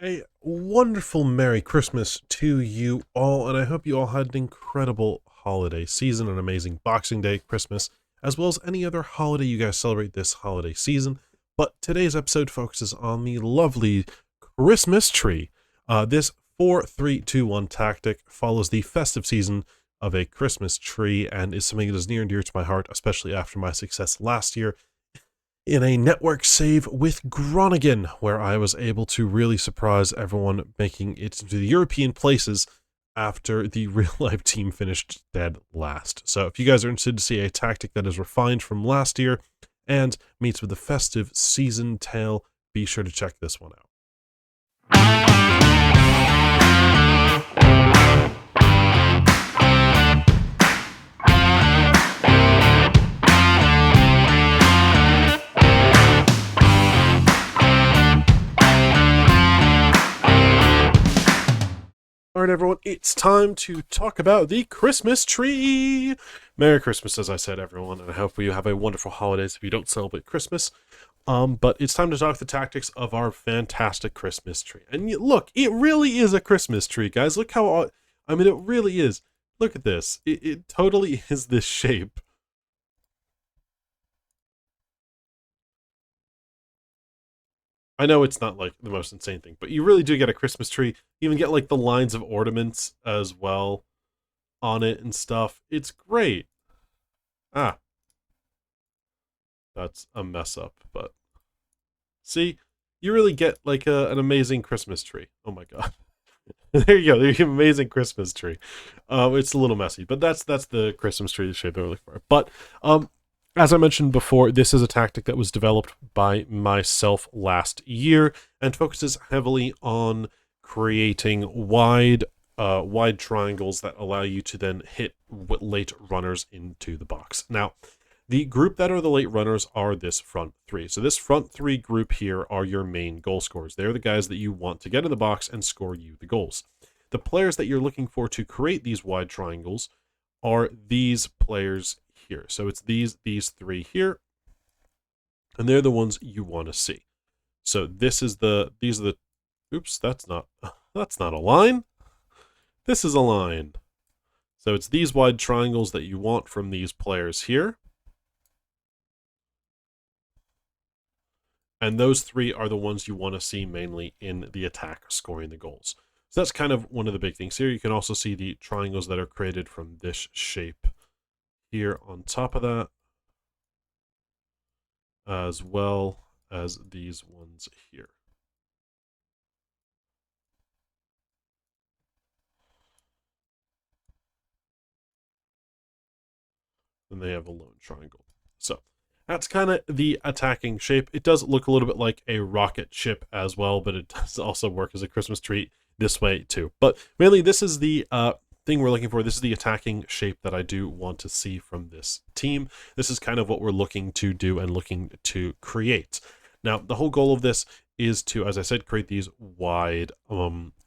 A wonderful Merry Christmas to you all, and I hope you all had an incredible holiday season, an amazing Boxing Day, Christmas, as well as any other holiday you guys celebrate this holiday season. But today's episode focuses on the lovely Christmas tree. This 4-3-2-1 tactic follows the festive season of a Christmas tree and is something that is near and dear to my heart, especially after my success last year in a network save with Groningen, where I was able to really surprise everyone, making it into the European places after the real life team finished dead last. So if you guys are interested to see a tactic that is refined from last year and meets with the festive season tale, be sure to check this one out. All right, everyone, it's time to talk about the Christmas tree. Merry Christmas, as I said, everyone, and I hope you have a wonderful holidays if you don't celebrate Christmas. But it's time to talk the tactics of our fantastic Christmas tree. And look, it really is a Christmas tree, guys. Look how, I mean, it really is. Look at this. It totally is this shape. I know it's not like the most insane thing, but you really do get a Christmas tree. You even get like the lines of ornaments as well on it and stuff. It's great. Ah, that's a mess up, but see, you really get like an amazing Christmas tree. Oh my god. There you go. There's an amazing Christmas tree. It's a little messy, but that's the Christmas tree shape that we're looking for. But as I mentioned before, this is a tactic that was developed by myself last year and focuses heavily on creating wide triangles that allow you to then hit late runners into the box. Now, the group that are the late runners are this front three. So this front three group here are your main goal scorers. They're the guys that you want to get in the box and score you the goals. The players that you're looking for to create these wide triangles are these players here. So it's these three here, and they're the ones you want to see. So these are the oops, that's not a line. This is a line. So it's these wide triangles that you want from these players here. And those three are the ones you want to see mainly in the attack, scoring the goals. So that's kind of one of the big things here. You can also see the triangles that are created from this shape here on top of that, as well as these ones here. Then they have a lone triangle. So that's kind of the attacking shape. It does look a little bit like a rocket ship as well, but it does also work as a Christmas tree this way too. But mainly this is the thing we're looking for. This is the attacking shape that I do want to see from this team. This is kind of what we're looking to do and looking to create. Now, the whole goal of this is to, as I said, create these wide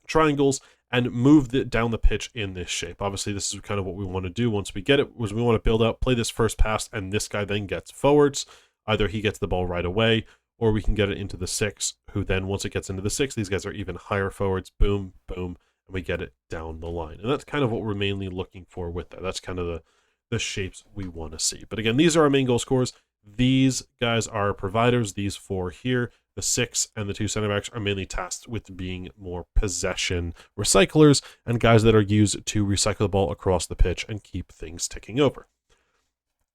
triangles and move down the pitch in this shape. Obviously, this is kind of what we want to do once we get it, was we want to build out, play this first pass, and this guy then gets forwards. Either he gets the ball right away, or we can get it into the six, who then, once it gets into the six, these guys are even higher forwards, boom, boom, and we get it down the line. And that's kind of what we're mainly looking for with that. That's kind of the shapes we want to see. But again, these are our main goal scorers. These guys are providers, these four here. The six and the two center backs are mainly tasked with being more possession recyclers and guys that are used to recycle the ball across the pitch and keep things ticking over.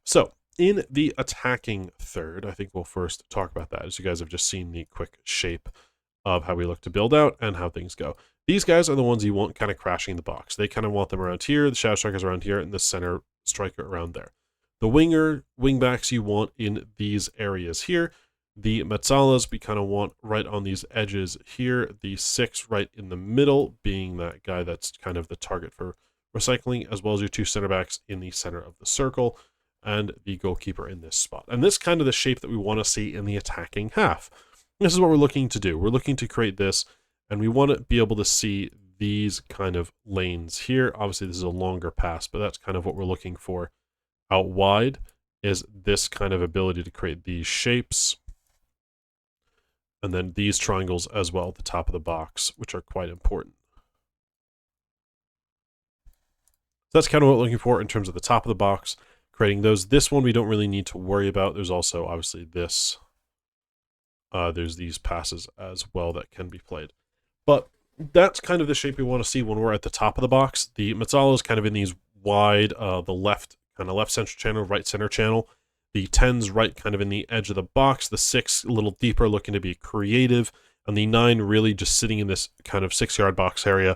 So in the attacking third, I think we'll first talk about that, as you guys have just seen the quick shape of how we look to build out and how things go. These guys are the ones you want kind of crashing the box. They kind of want them around here, the shadow strikers around here, and the center striker around there. The wingbacks you want in these areas here. The Mezzalas we kind of want right on these edges here. The six right in the middle, being that guy that's kind of the target for recycling, as well as your two center backs in the center of the circle, and the goalkeeper in this spot. And this kind of the shape that we want to see in the attacking half. This is what we're looking to do. We're looking to create this, and we want to be able to see these kind of lanes here. Obviously, this is a longer pass, but that's kind of what we're looking for out wide, is this kind of ability to create these shapes And then these triangles as well at the top of the box, which are quite important. So that's kind of what we're looking for in terms of the top of the box, creating those. This one we don't really need to worry about. There's also obviously this. There's these passes as well that can be played. But that's kind of the shape we want to see when we're at the top of the box. The Mezzala is kind of in these wide, the left, kind of left central channel, right center channel. The 10's right kind of in the edge of the box. The 6 a little deeper, looking to be creative. And the 9 really just sitting in this kind of 6-yard box area,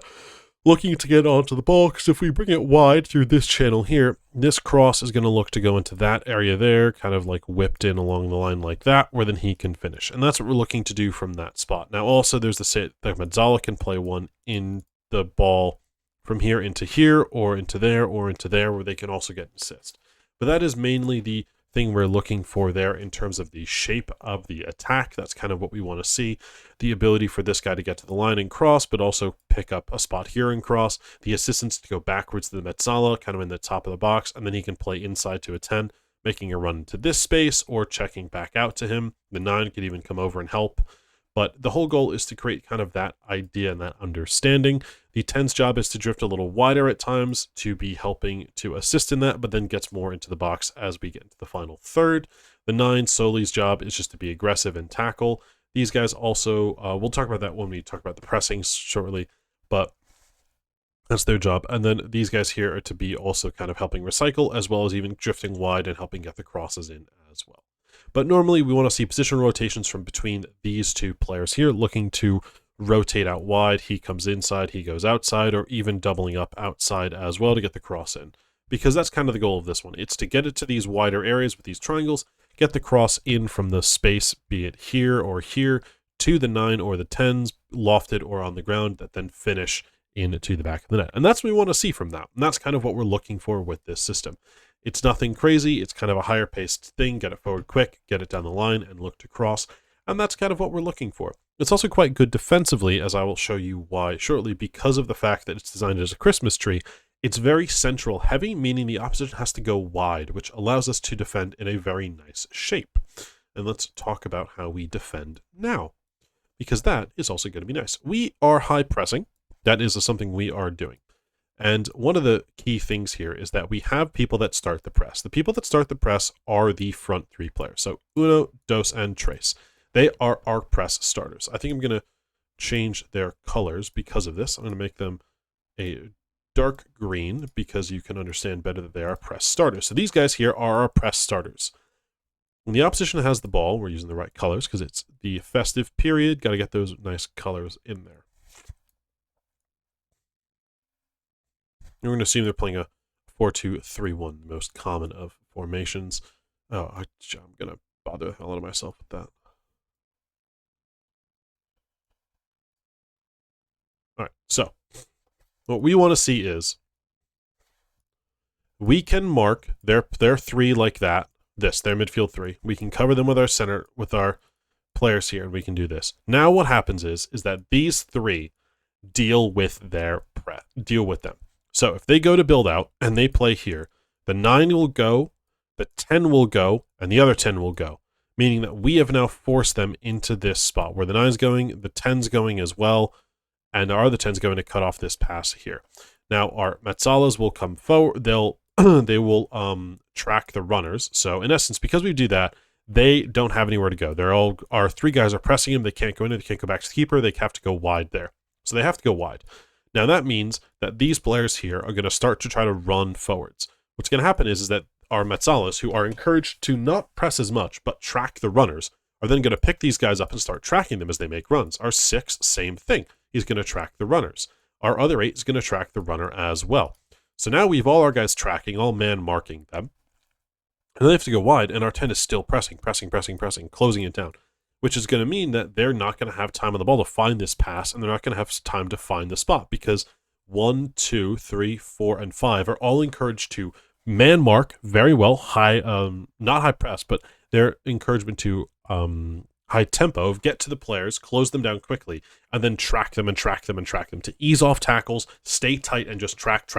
looking to get onto the ball, because if we bring it wide through this channel here, this cross is going to look to go into that area there, kind of like whipped in along the line like that, where then he can finish. And that's what we're looking to do from that spot. Now also there's the say that Mezzala can play one in the ball from here, or into there, where they can also get an assist. But that is mainly the thing we're looking for there in terms of the shape of the attack. That's kind of what we want to see. The ability for this guy to get to the line and cross, but also pick up a spot here and cross. The assistance to go backwards to the Mezzala, kind of in the top of the box, and then he can play inside to a 10, making a run into this space or checking back out to him. The 9 could even come over and help. But the whole goal is to create kind of that idea and that understanding. The 10's job is to drift a little wider at times to be helping to assist in that, but then gets more into the box as we get into the final third. The 9 Soli's job is just to be aggressive and tackle. These guys also, we'll talk about that when we talk about the pressing shortly, but that's their job. And then these guys here are to be also kind of helping recycle, as well as even drifting wide and helping get the crosses in as well. But normally we want to see position rotations from between these two players here, looking to rotate out wide. He comes inside, he goes outside, or even doubling up outside as well to get the cross in. Because that's kind of the goal of this one. It's to get it to these wider areas with these triangles, get the cross in from the space, be it here or here, to the 9 or the 10's, lofted or on the ground, that then finish into the back of the net. And that's what we want to see from that. And that's kind of what we're looking for with this system. It's nothing crazy. It's kind of a higher paced thing. Get it forward quick, get it down the line, and look to cross. And that's kind of what we're looking for. It's also quite good defensively, as I will show you why shortly, because of the fact that it's designed as a Christmas tree. It's very central heavy, meaning the opposition has to go wide, which allows us to defend in a very nice shape. And let's talk about how we defend now, because that is also going to be nice. We are high pressing. That is something we are doing. And one of the key things here is that we have people that start the press. The people that start the press are the front 3 players. So Uno, Dos, and Tres. They are our press starters. I think I'm going to change their colors because of this. I'm going to make them a dark green because you can understand better that they are press starters. So these guys here are our press starters. When the opposition has the ball, we're using the right colors because it's the festive period. Got to get those nice colors in there. We're going to assume they're playing a 4-2-3-1, the most common of formations. Oh, I'm going to bother the hell out of myself with that. All right, so what we want to see is we can mark their 3 like that, their midfield 3. We can cover them with our center, with our players here, and we can do this. Now what happens is that these 3 deal with them. So if they go to build out and they play here, the 9 will go, the 10 will go, and the other 10 will go, meaning that we have now forced them into this spot where the 9's going, the 10's going as well, and our other 10's going to cut off this pass here. Now our Mezzalas will come forward. They will track the runners. So in essence, because we do that, they don't have anywhere to go. Our 3 guys are pressing them. They can't go in. They can't go back to the keeper. They have to go wide there. So they have to go wide. Now that means that these players here are going to start to try to run forwards. What's going to happen is that our Mezzalas, who are encouraged to not press as much but track the runners, are then going to pick these guys up and start tracking them as they make runs. Our 6, same thing. He's going to track the runners. Our other 8 is going to track the runner as well. So now we have all our guys tracking, all man marking them. And they have to go wide, and our 10 is still pressing, closing it down, which is going to mean that they're not going to have time on the ball to find this pass, and they're not going to have time to find the spot, because 1, 2, 3, 4, and 5 are all encouraged to man mark very well, not high press, but their encouragement to high tempo of get to the players, close them down quickly, and then track them to ease off tackles, stay tight, and just track.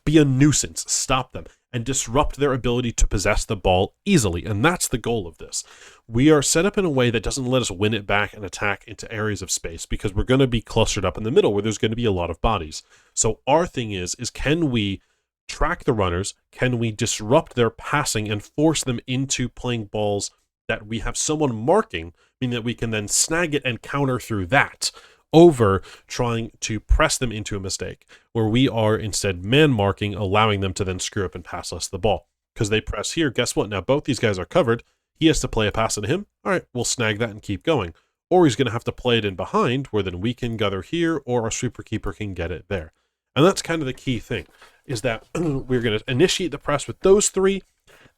Be a nuisance, stop them. and disrupt their ability to possess the ball easily. And that's the goal of this. We are set up in a way that doesn't let us win it back and attack into areas of space, because we're going to be clustered up in the middle where there's going to be a lot of bodies. So our thing is can we track the runners? Can we disrupt their passing and force them into playing balls that we have someone marking, meaning that we can then snag it and counter through that, over trying to press them into a mistake, where we are instead man marking, allowing them to then screw up and pass us the ball. Because they press here, guess what? Now both these guys are covered. He has to play a pass into him. All right, we'll snag that and keep going. Or he's going to have to play it in behind, where then we can gather here, or our sweeper keeper can get it there. And that's kind of the key thing, is that we're going to initiate the press with those three.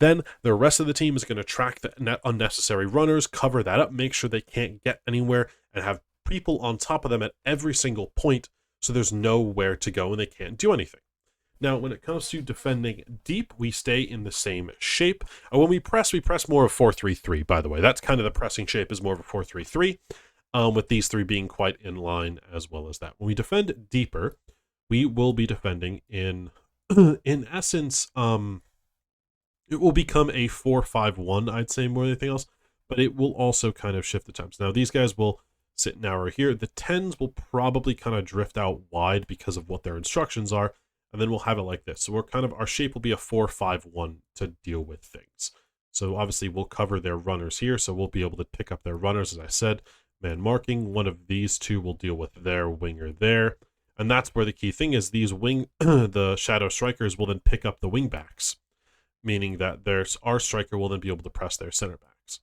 Then the rest of the team is going to track the unnecessary runners, cover that up, make sure they can't get anywhere, and have people on top of them at every single point, so there's nowhere to go and they can't do anything. Now, when it comes to defending deep, we stay in the same shape. When we press more of 4-3-3, by the way. That's kind of the pressing shape, is more of a 4-3-3, with these three being quite in line as well as that. When we defend deeper, we will be defending in essence, it will become a 4-5-1, I'd say, more than anything else, but it will also kind of shift the times. Now, these guys will sit narrow here. The 10s will probably kind of drift out wide because of what their instructions are, and then we'll have it like this. So our shape will be a 4-5-1 to deal with things. So obviously we'll cover their runners here, so we'll be able to pick up their runners, as I said, man marking. One of these two will deal with their winger there, and that's where the key thing is. These the shadow strikers will then pick up the wingbacks, meaning that our striker will then be able to press their center backs.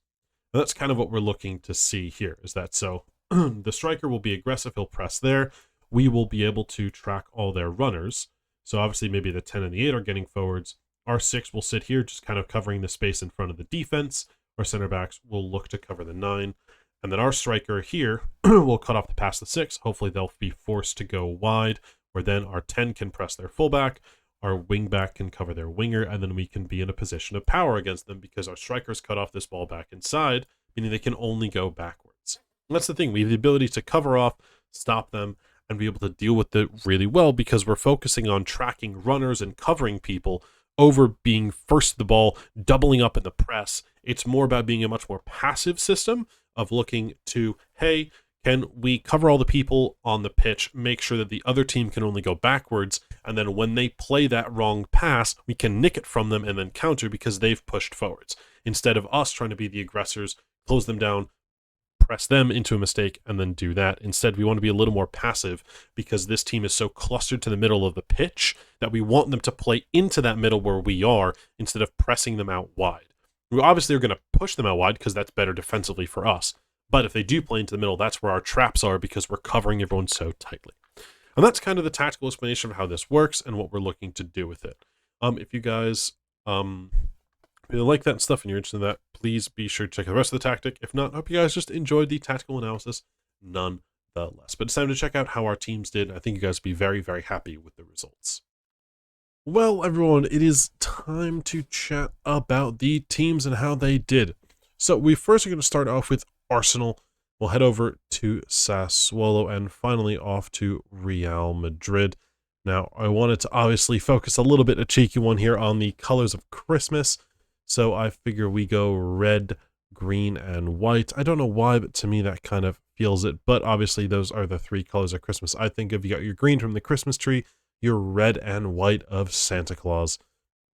And that's kind of what we're looking to see here, is that so the striker will be aggressive, he'll press there. We will be able to track all their runners. So obviously maybe the 10 and the 8 are getting forwards. Our 6 will sit here, just kind of covering the space in front of the defense. Our center backs will look to cover the 9. And then our striker here will cut off the pass the 6. Hopefully they'll be forced to go wide, where then our 10 can press their fullback. Our wingback can cover their winger, and then we can be in a position of power against them because our strikers cut off this ball back inside, meaning they can only go backwards. And that's the thing. We have the ability to cover off, stop them, and be able to deal with it really well because we're focusing on tracking runners and covering people over being first to the ball, doubling up in the press. It's more about being a much more passive system of looking to, hey, can we cover all the people on the pitch, make sure that the other team can only go backwards, and then when they play that wrong pass, we can nick it from them and then counter because they've pushed forwards. Instead of us trying to be the aggressors, close them down, press them into a mistake, and then do that. Instead, we want to be a little more passive because this team is so clustered to the middle of the pitch that we want them to play into that middle where we are instead of pressing them out wide. We obviously are going to push them out wide because that's better defensively for us. But if they do play into the middle, that's where our traps are because we're covering everyone so tightly. And that's kind of the tactical explanation of how this works and what we're looking to do with it. If you guys if you like that and stuff and you're interested in that, please be sure to check out the rest of the tactic. If not, I hope you guys just enjoyed the tactical analysis nonetheless. But it's time to check out how our teams did. I think you guys will be very, very happy with the results. Well, everyone, it is time to chat about the teams and how they did. So we first are going to start off with Arsenal. We'll head over to Sassuolo and finally off to Real Madrid. Now, I wanted to obviously focus a little bit, a cheeky one here on the colors of Christmas. So I figure we go red, green, and white. I don't know why, but to me that kind of feels it. But obviously those are the three colors of Christmas I think of. You got your green from the Christmas tree, your red and white of Santa Claus.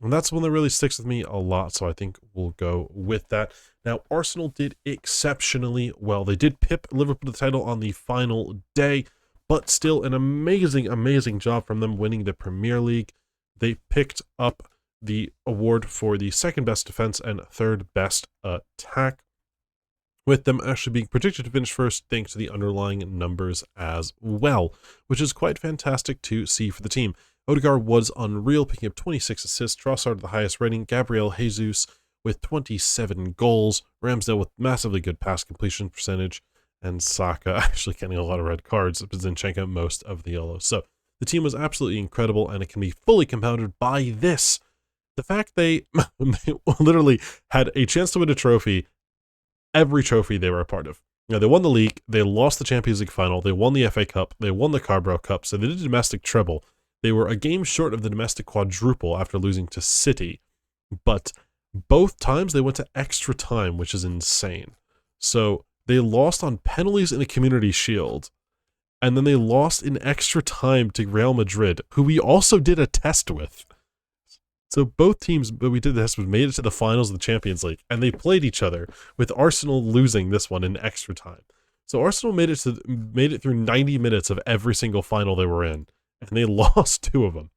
And that's one that really sticks with me a lot, so I think we'll go with that. Now, Arsenal did exceptionally well. They did pip Liverpool to the title on the final day, but still an amazing, amazing job from them winning the Premier League. They picked up the award for the second best defense and third best attack, with them actually being predicted to finish first thanks to the underlying numbers as well, which is quite fantastic to see for the team. Odegaard was unreal, picking up 26 assists, Trossard the highest rating, Gabriel Jesus with 27 goals, Ramsdale with massively good pass completion percentage, and Saka actually getting a lot of red cards, Zinchenko most of the yellow. So the team was absolutely incredible, and it can be fully compounded by this. The fact they literally had a chance to win a trophy, every trophy they were a part of. Now, they won the league, they lost the Champions League final, they won the FA Cup, they won the Carabao Cup, so they did a domestic treble. They were a game short of the domestic quadruple after losing to City, but both times they went to extra time, which is insane. So they lost on penalties in a Community Shield, and then they lost in extra time to Real Madrid, who we also did a test with. So both teams that we did this with made it to the finals of the Champions League, and they played each other, with Arsenal losing this one in extra time. So Arsenal made it through 90 minutes of every single final they were in, and they lost 2 of them.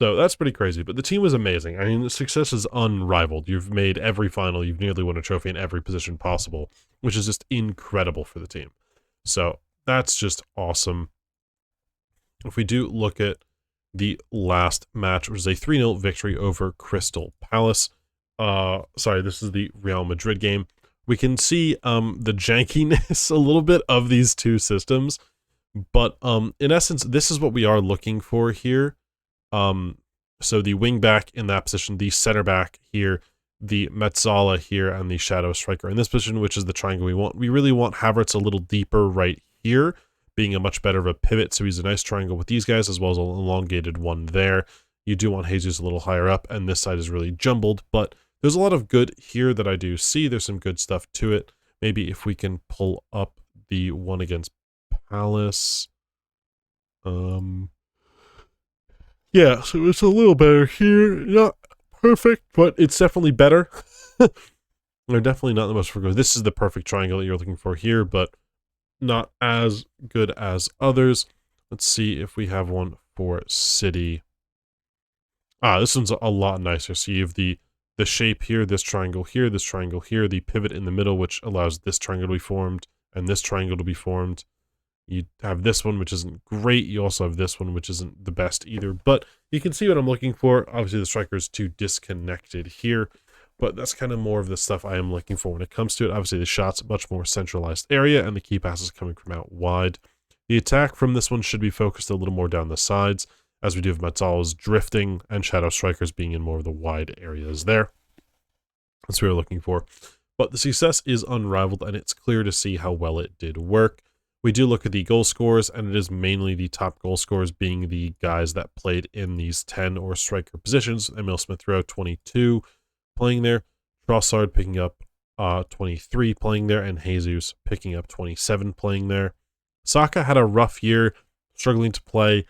So that's pretty crazy, but the team was amazing. I mean, the success is unrivaled. You've made every final, you've nearly won a trophy in every position possible, which is just incredible for the team. So that's just awesome. If we do look at the last match, which is a 3-0 victory over Crystal Palace. Sorry, this is the Real Madrid game. We can see the jankiness a little bit of these two systems, but in essence, this is what we are looking for here. So the wing back in that position, the center back here, the Mezzala here, and the shadow striker in this position, which is the triangle we want. We really want Havertz a little deeper right here, being a much better of a pivot, so he's a nice triangle with these guys, as well as an elongated one there. You do want Jesus a little higher up, and this side is really jumbled, but there's a lot of good here that I do see. There's some good stuff to it. Maybe if we can pull up the one against Palace. Yeah, so it's a little better here. Not perfect, but it's definitely better. They're definitely not the most forgiving. This is the perfect triangle that you're looking for here, but not as good as others. Let's see if we have one for City. This one's a lot nicer. So you have the shape here, this triangle here, this triangle here, the pivot in the middle, which allows this triangle to be formed, and this triangle to be formed. You have this one, which isn't great. You also have this one, which isn't the best either. But you can see what I'm looking for. Obviously, the striker is too disconnected here, but that's kind of more of the stuff I am looking for when it comes to it. Obviously, the shot's a much more centralized area, and the key pass is coming from out wide. The attack from this one should be focused a little more down the sides, as we do have Mezzala's drifting and shadow strikers being in more of the wide areas there. That's what we're looking for. But the success is unrivaled, and it's clear to see how well it did work. We do look at the goal scorers, and it is mainly the top goal scorers being the guys that played in these 10 or striker positions. Emil Smith-Rowe, 22, playing there. Trossard picking up 23, playing there, and Jesus picking up 27, playing there. Saka had a rough year, struggling to play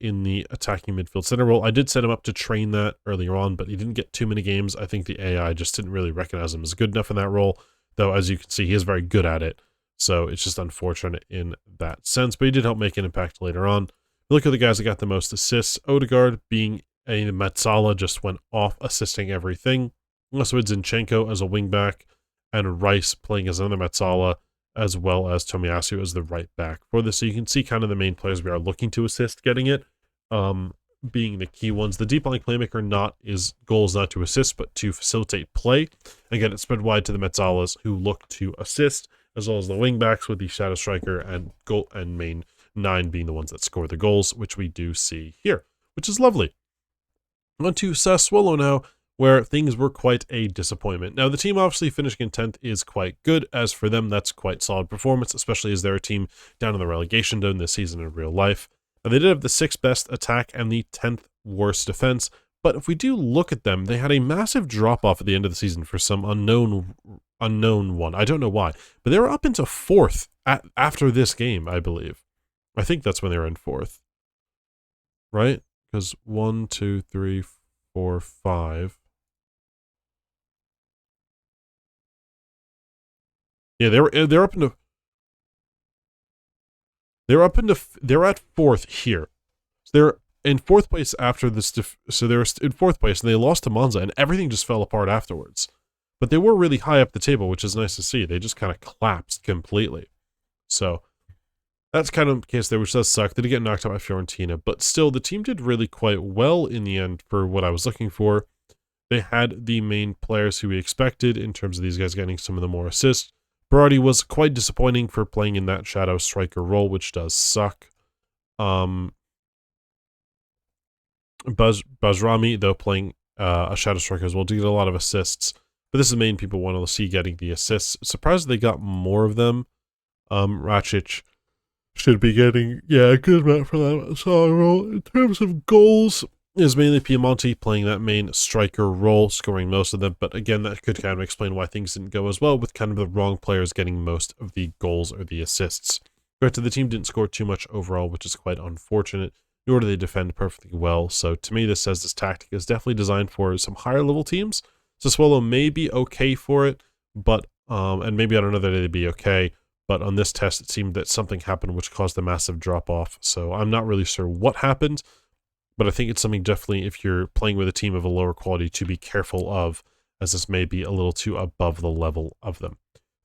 in the attacking midfield center role. I did set him up to train that earlier on, but he didn't get too many games. I think the AI just didn't really recognize him as good enough in that role, though as you can see, he is very good at it. So it's just unfortunate in that sense, but he did help make an impact later on. Look at the guys that got the most assists. Odegaard being a Mezzala just went off assisting everything. Also had Zinchenko as a wingback and Rice playing as another Mezzala, as well as Tomiyasu as the right back for this. So you can see kind of the main players we are looking to assist getting it, being the key ones. The deep lying playmaker goal is not to assist, but to facilitate play. Again, it's spread wide to the Mezzalas who look to assist, as well as the wingbacks with the shadow striker and goal and main 9 being the ones that score the goals, which we do see here, which is lovely. On to Sassuolo now, where things were quite a disappointment. Now, the team obviously finishing in 10th is quite good. As for them, that's quite solid performance, especially as they're a team down in the relegation zone this season in real life. Now, they did have the 6th best attack and the 10th worst defense, but if we do look at them, they had a massive drop-off at the end of the season for some unknown one. I don't know why, but they were up into 4th after this game, I believe. I think that's when they were in 4th, right? Because 1, 2, 3, 4, 5. Yeah, they're up into. They're at 4th here. So they're in 4th place after this. So they were in 4th place, and they lost to Monza, and everything just fell apart afterwards. But they were really high up the table, which is nice to see. They just kind of collapsed completely. So that's kind of the case there, which does suck. They did get knocked out by Fiorentina, but still, the team did really quite well in the end for what I was looking for. They had the main players who we expected in terms of these guys getting some of the more assists. Berardi was quite disappointing for playing in that shadow striker role, which does suck. Bajrami, though, playing a shadow striker as well, did get a lot of assists. But this is the main people want to see getting the assists. Surprised they got more of them. Racic should be getting, a good amount for that Mezzala role. In terms of goals, is mainly Piemonte playing that main striker role, scoring most of them. But again, that could kind of explain why things didn't go as well, with kind of the wrong players getting most of the goals or the assists. Granted, the team didn't score too much overall, which is quite unfortunate, nor do they defend perfectly well. So to me, this says this tactic is definitely designed for some higher level teams. So Swallow may be okay for it, but and maybe on another day they'd be okay. But on this test, it seemed that something happened which caused a massive drop-off. So I'm not really sure what happened, but I think it's something definitely, if you're playing with a team of a lower quality, to be careful of, as this may be a little too above the level of them.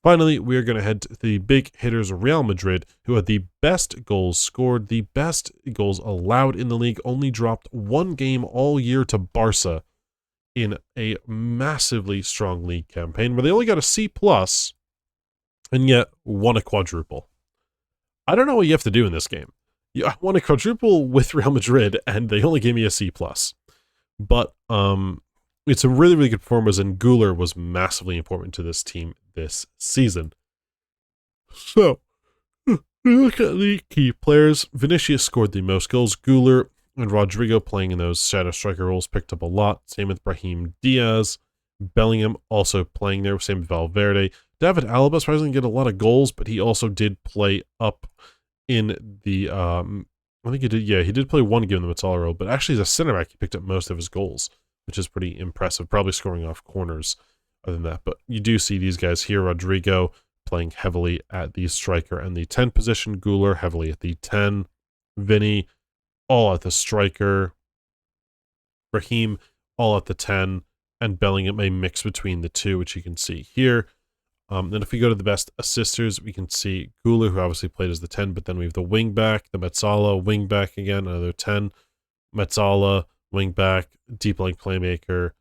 Finally, we're going to head to the big hitters, Real Madrid, who had the best goals scored, the best goals allowed in the league, only dropped one game all year to Barca in a massively strong league campaign, where they only got a C+, and yet won a quadruple. I don't know what you have to do in this game. I won a quadruple with Real Madrid, and they only gave me a C+. But it's a really, really good performance, and Güler was massively important to this team this season. So, we look at the key players. Vinicius scored the most goals. Güler and Rodrigo, playing in those shadow striker roles, picked up a lot. Same with Brahim Diaz. Bellingham also playing there. Same with Valverde. David Alaba surprisingly get a lot of goals, but he also did play up in the I think he did play one game in the Mezzala role, but actually as a center back he picked up most of his goals, which is pretty impressive, probably scoring off corners other than that. But you do see these guys here, Rodrigo playing heavily at the striker and the 10 position, Güler heavily at the 10, Vinny all at the striker, Raheem all at the 10, and Bellingham a mix between the two, which you can see here. Then if we go to the best assisters, we can see Güler, who obviously played as the 10, but then we have the wingback, the Mezzala, wingback again, another 10, Mezzala, wingback, deep link playmaker.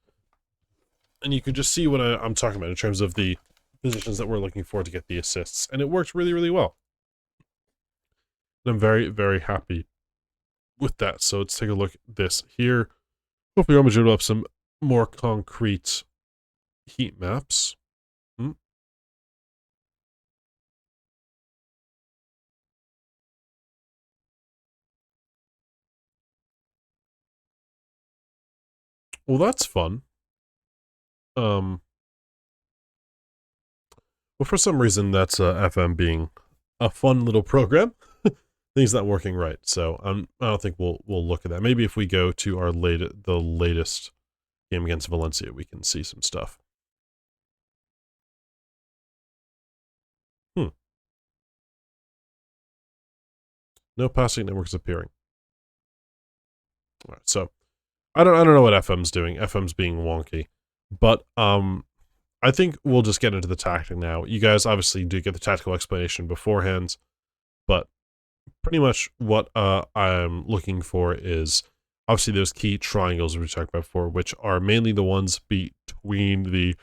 And you can just see what I'm talking about in terms of the positions that we're looking for to get the assists. And it worked really, really well. And I'm very, very happy with that. So let's take a look at this here. Hopefully Real Madrid will have some more concrete heat maps. Well, that's fun. Well, for some reason, that's FM being a fun little program. Things not working right, so I don't think we'll look at that. Maybe if we go to our the latest game against Valencia, we can see some stuff. No passing networks appearing. All right, so I don't know what FM's doing. FM's being wonky, but I think we'll just get into the tactic now. You guys obviously do get the tactical explanation beforehand, but pretty much what I'm looking for is obviously those key triangles we talked about before, which are mainly the ones between the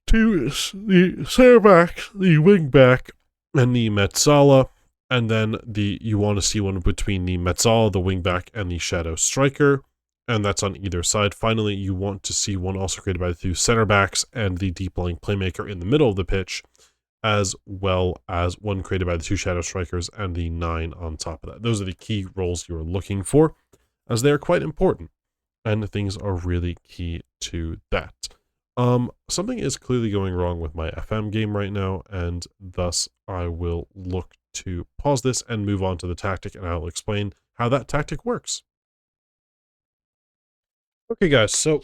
center back, the wing back, and the Mezzala. And then you want to see one between the Mezzala, the wing back, and the shadow striker. And that's on either side. Finally, you want to see one also created by the two center backs and the deep lying playmaker in the middle of the pitch, as well as one created by the two shadow strikers and the 9 on top of that. Those are the key roles you're looking for, as they are quite important, and things are really key to that. Something is clearly going wrong with my FM game right now, and thus I will look to pause this and move on to the tactic, and I'll explain how that tactic works. Okay, guys, so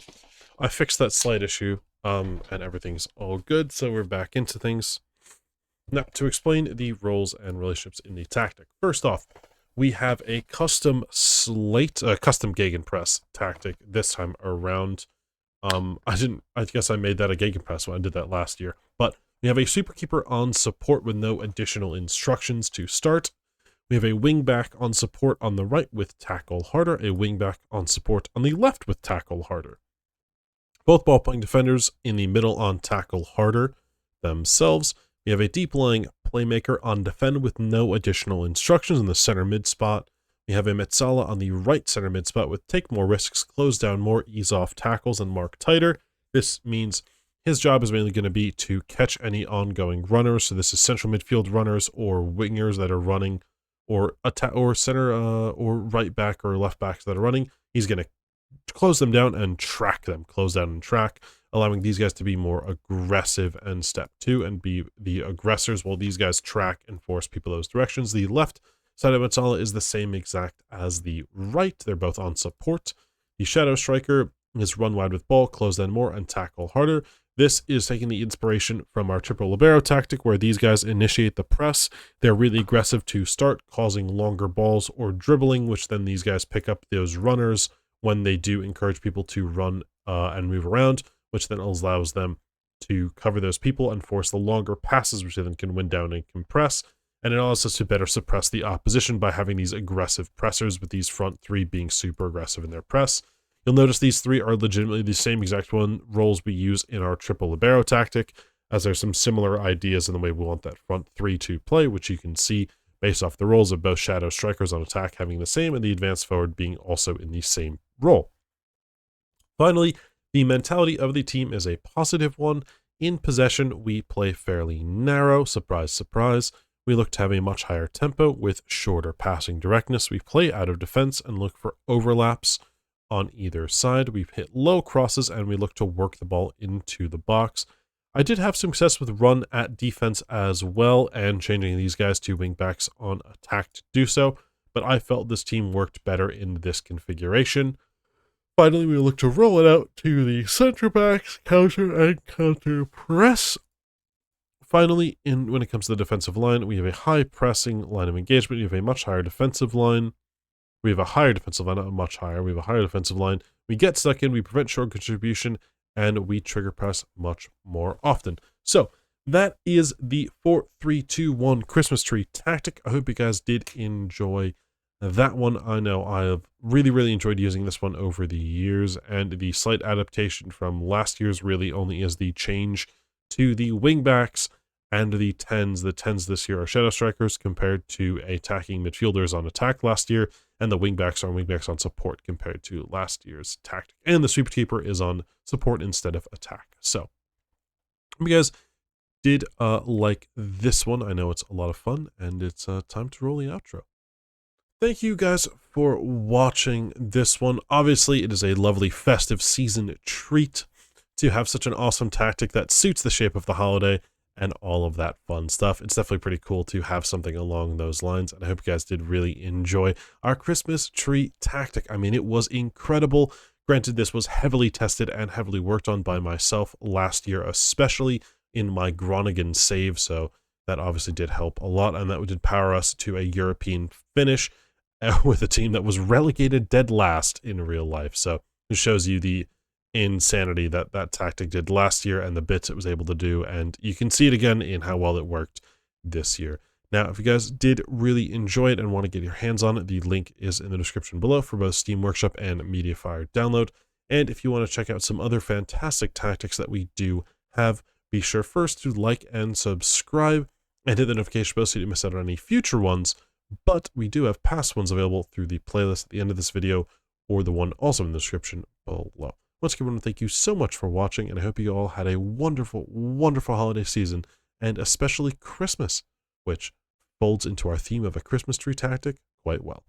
I fixed that slight issue, and everything's all good, so we're back into things. Now, to explain the roles and relationships in the tactic. First off, we have a custom custom gegenpress tactic this time around. I guess I made that a gegenpress when I did that last year, but we have a superkeeper on support with no additional instructions to start. We have a wingback on support on the right with tackle harder, a wingback on support on the left with tackle harder. Both ball-playing defenders in the middle on tackle harder themselves. We have a deep-lying playmaker on defend with no additional instructions in the center mid spot. We have a Mezzala on the right center mid spot with take more risks, close down more, ease off tackles, and mark tighter. This means his job is mainly going to be to catch any ongoing runners. So this is central midfield runners or wingers that are running or attack or center or right back or left backs that are running, he's going to close them down and track them, close down and track, allowing these guys to be more aggressive and step 2 and be the aggressors while these guys track and force people those directions. The left side of Mezzala is the same exact as the right. They're both on support. The shadow striker is run wide with ball, close down more, and tackle harder. This is taking the inspiration from our triple libero tactic, where these guys initiate the press. They're really aggressive to start, causing longer balls or dribbling, which then these guys pick up those runners when they do encourage people to run and move around, which then allows them to cover those people and force the longer passes, which they then can win down and compress. And it allows us to better suppress the opposition by having these aggressive pressers, with these front 3 being super aggressive in their press. You'll notice these 3 are legitimately the same exact roles we use in our triple libero tactic, as there's some similar ideas in the way we want that front 3 to play, which you can see based off the roles of both shadow strikers on attack having the same, and the advanced forward being also in the same role. Finally, the mentality of the team is a positive one. In possession, we play fairly narrow. Surprise, surprise. We look to have a much higher tempo with shorter passing directness. We play out of defense and look for overlaps on either side. We hit low crosses and we look to work the ball into the box. I did have some success with run at defense as well, and changing these guys to wingbacks on attack to do so, but I felt this team worked better in this configuration. Finally, we look to roll it out to the center backs, counter and counter press. Finally, when it comes to the defensive line, we have a high pressing line of engagement. We have a much higher defensive line. We have a higher defensive line, not much higher. We have a higher defensive line. We get stuck in, we prevent short contribution, and we trigger press much more often. So that is the 4-3-2-1 Christmas tree tactic. I hope you guys did enjoy that one. I know I have really enjoyed using this one over the years, and the slight adaptation from last year's really only is the change to the wingbacks and the 10s. The 10s this year are shadow strikers compared to attacking midfielders on attack last year, and the wingbacks are wingbacks on support compared to last year's tactic. And the sweeper keeper is on support instead of attack. So, if you guys did like this one, I know it's a lot of fun, and it's time to roll the outro. Thank you guys for watching this one. Obviously, it is a lovely festive season treat to have such an awesome tactic that suits the shape of the holiday and all of that fun stuff. It's definitely pretty cool to have something along those lines, and I hope you guys did really enjoy our Christmas tree tactic. I mean, it was incredible. Granted, this was heavily tested and heavily worked on by myself last year, especially in my Groningen save, so that obviously did help a lot, and that did power us to a European finish with a team that was relegated dead last in real life. So it shows you the insanity that that tactic did last year and the bits it was able to do, and you can see it again in how well it worked this year. Now, if you guys did really enjoy it and want to get your hands on it, the link is in the description below for both Steam Workshop and Mediafire download. And if you want to check out some other fantastic tactics that we do have, be sure first to like and subscribe and hit the notification bell so you don't miss out on any future ones. But we do have past ones available through the playlist at the end of this video, or the one also in the description below. Once again, I want to thank you so much for watching, and I hope you all had a wonderful holiday season, and especially Christmas, which folds into our theme of a Christmas tree tactic quite well.